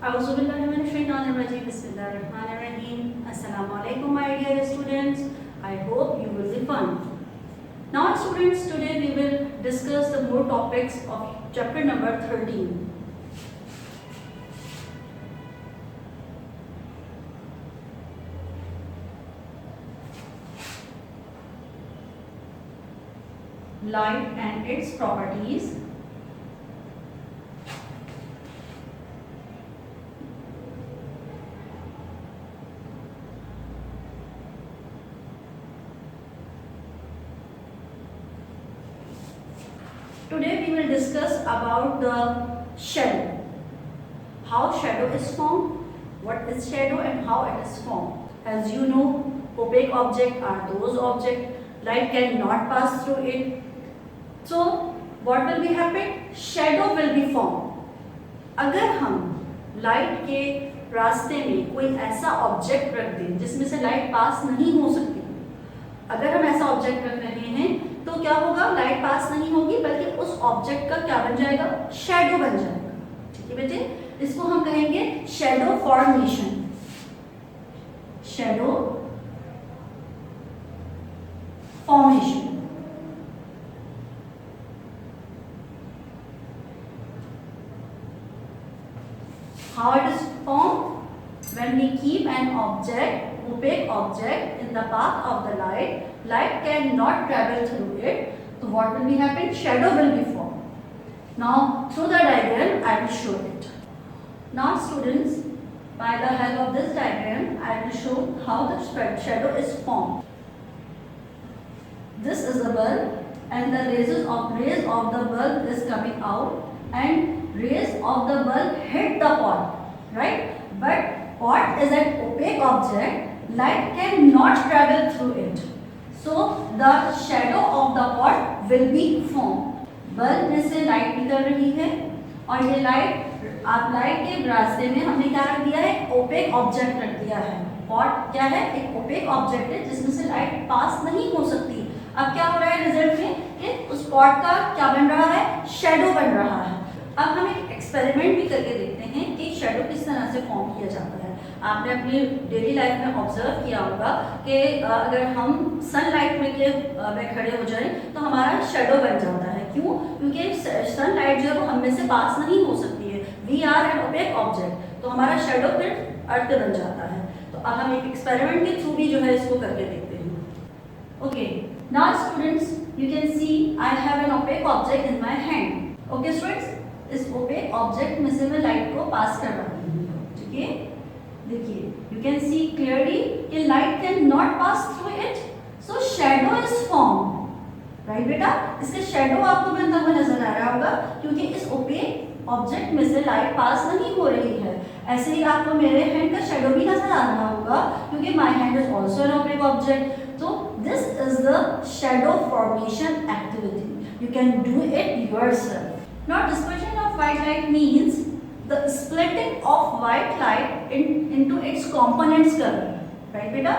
Assalamualaikum my dear students. I hope you will be fun. Now students, today we will discuss the more topics of chapter number 13. Light and its properties. Today we will discuss about the shadow. How shadow is formed, what is shadow and how it is formed. As you know, opaque objects are those objects light cannot pass through it. So what will be happen? Shadow will be formed. अगर हम light के रास्ते में कोई ऐसा object रख दें जिसमें से लाइट पास नहीं हो सकती, अगर हम ऐसा ऑब्जेक्ट रख रहे हैं तो क्या होगा? लाइट पास नहीं होगी बल्कि उस ऑब्जेक्ट का क्या बन जाएगा? शैडो बन जाएगा। ठीक है बेटे, इसको हम कहेंगे shadow formation. Shadow formation. How it is formed? When we keep an object, opaque object, in the path of the light, light cannot travel through it. So what will be happen? Shadow will be formed. Now through the diagram I will show it. Now students, by the help of this diagram I will show how the shadow is formed. This is the bulb and the rays of the bulb is coming out and rays of the bulb hit the pot, right? But pot is an opaque object, light cannot travel through it. So the shadow of the pot will be formed. Bulb में से light निकल रही है और ये light, आप light के रास्ते में हमने क्या रख दिया है? ओपेक ऑब्जेक्ट रख दिया है। पॉट क्या है? एक ओपेक ऑब्जेक्ट है जिसमें से लाइट पास नहीं हो सकती। अब क्या हो रहा है रिजल्ट में कि उस पॉट का क्या बन रहा है? शैडो बन रहा है। अब हम एक एक्सपेरिमेंट भी करके देखते हैं कि शैडो किस तरह से फॉर्म किया जाता है। आपने अपनी डेली लाइफ में ऑब्जर्व किया होगा कि अगर हम सनलाइट में खड़े हो जाएं तो हमारा शैडो बन जाता है। क्यों? क्योंकि सनलाइट जो है वो हम में से पास नहीं हो सकती है। We are an opaque object, तो हमारा शैडो फिर अर्थ बन जाता है। तो अब हम एक एक्सपेरिमेंट के थ्रू भी जो है इसको करके देखते हैं। Okay, now students you can see I have an opaque object in my hand. Okay students, इस ओपेक ऑब्जेक्ट में से मैं लाइट को पास कर रही हूँ। ठीक है, देखिए यू कैन सी क्लियरली कि light can not pass through it, so shadow is form. Right बेटा, इसका शैडो आपको बनता हुआ नजर आ रहा होगा क्योंकि इस ओपेक ऑब्जेक्ट में से लाइट पास नहीं हो रही है। ऐसे ही आपको मेरे हैंड का शैडो भी नजर आ रहा होगा क्योंकि my hand is also an opaque object. तो this is the shadow formation activity. You can do it yourself. Now dispersion of white light means the splitting of white light into its components color. Right बेटा?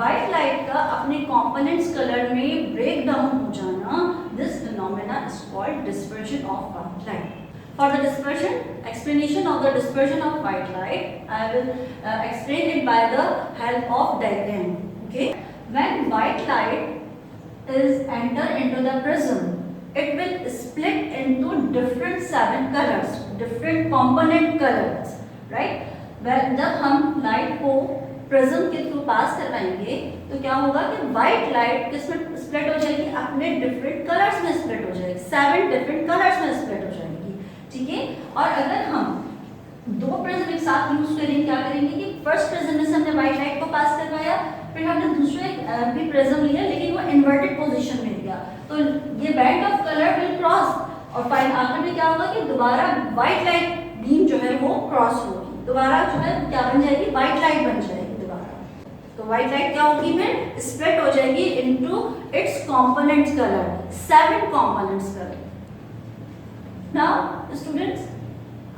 White light का अपने components color में break down हो जाना, this phenomena is called dispersion of white light. For the dispersion, explanation of the dispersion of white light, I will explain it by the help of diagram. Okay? When white light is enter into the prism, it will split into different 7 colors, different component colors, right? Well, जब हम light को prism के through pass करवाएंगे तो क्या होगा कि white light किसमें स्प्लिट हो जाएगी? अपने डिफरेंट कलर्स में स्प्लिट हो जाएगी। 7 डिफरेंट कलर्स में स्प्लिट हो जाएगी। ठीक है, और अगर हम दो प्रिज्म एक साथ यूज करेंगे, क्या करेंगे कि फर्स्ट प्रिज्म में से हमने व्हाइट लाइट को पास करवाया, फिर हमने दूसरे भी प्रिज्म लिया लेकिन वो इन्वर्टेड पोजीशन में लिया, तो ये band of colour will cross और फाइनल आखिर में क्या होगा कि दोबारा व्हाइट लाइट बीम जो है वो क्रॉस होगी, दोबारा जो है क्या बन जाएगी? व्हाइट लाइट बन जाएगी दोबारा। तो व्हाइट लाइट क्या होगी? फिर स्प्लिट हो जाएगी into its components colour, 7 components colour. Now students,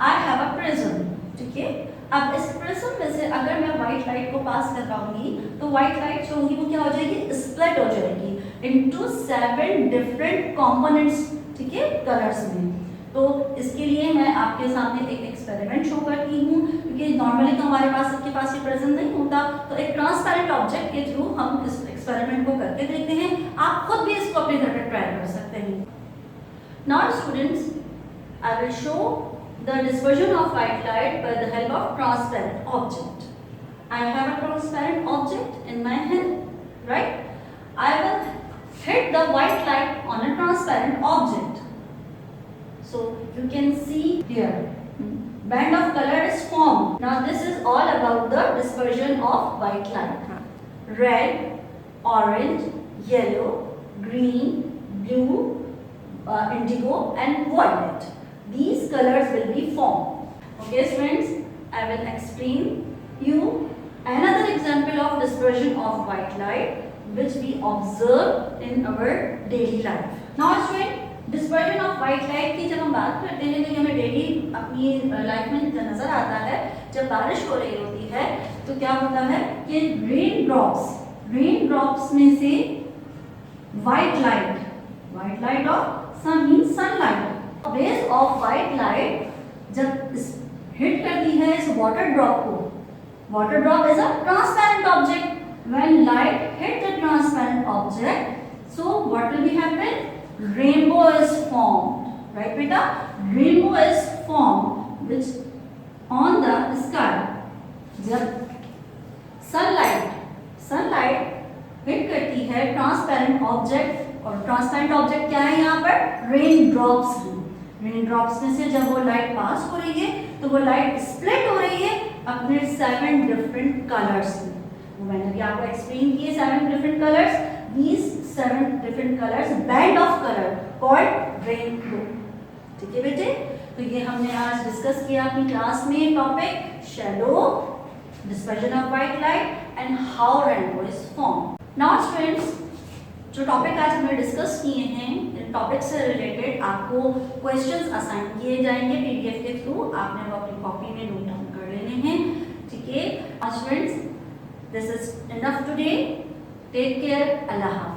I have a prism. ठीक है, अब इस प्रिज्म में से अगर मैं व्हाइट लाइट को पास कर पाऊंगी तो व्हाइट लाइट जो होगी वो क्या हो जाएगी? स्प्लिट हो जाएगी इनटू 7 डिफरेंट कंपोनेंट्स। ठीक है, कलर्स में। तो इसके लिए मैं आपके सामने एक एक्सपेरिमेंट शो करती हूँ, क्योंकि नॉर्मली तो हमारे पास सबके पास ये प्रेजेंट नहीं होता, तो एक ट्रांसपेरेंट ऑब्जेक्ट के थ्रू हम इस एक्सपेरिमेंट को करके देखते हैं। आप खुद भी इसको अपने घर पर ट्राई कर सकते हैं। Now students, I will show the dispersion of white light by the help of transparent object. I have a transparent object in my hand, right? I will hit the white light on a transparent object. So you can see here, band of color is formed. Now this is all about the dispersion of white light. Red, orange, yellow, green, blue, indigo and violet. These colors will be formed. Okay friends, I will explain you another example of dispersion of white light which we observe in our daily life. Now student, dispersion of white light की जब हम बात करते हैं तो हमें daily अपनी life में नजर आता है। जब बारिश हो रही होती है तो क्या होता है कि रेन ड्रॉप्स में से white light of sun means sunlight, rays of white light जब हिट करती है इस वाटर ड्रॉप को, water drop is a transparent object, when light hit the transparent object, so what will be happen, rainbow is formed, right बेटा, rainbow is formed which on the sky. जब sunlight hit करती है transparent object, और transparent object क्या है यहाँ पर, rain drops में से जब वो लाइट पास हो रही है तो वो लाइट स्प्लिट हो रही है अपने 7 डिफरेंट कलर्स में। वो मैंने भी आपको एक्सप्लेन किए 7 different colours, these 7 different colours band of colour called rainbow. ठीक है बेटे, तो ये हमने आज डिस्कस किया अपनी क्लास में topic shadow, dispersion of white light and how rainbow is formed. Now students, जो टॉपिक आज हमने डिस्कस किए हैं, इन टॉपिक से रिलेटेड आपको क्वेश्चंस असाइन किए जाएंगे पीडीएफ के थ्रू। आपने वो अपनी कॉपी में नोट डाउन कर लेने हैं। ठीक है students, this is enough today. Take care, अल्लाह हाफ़िज़।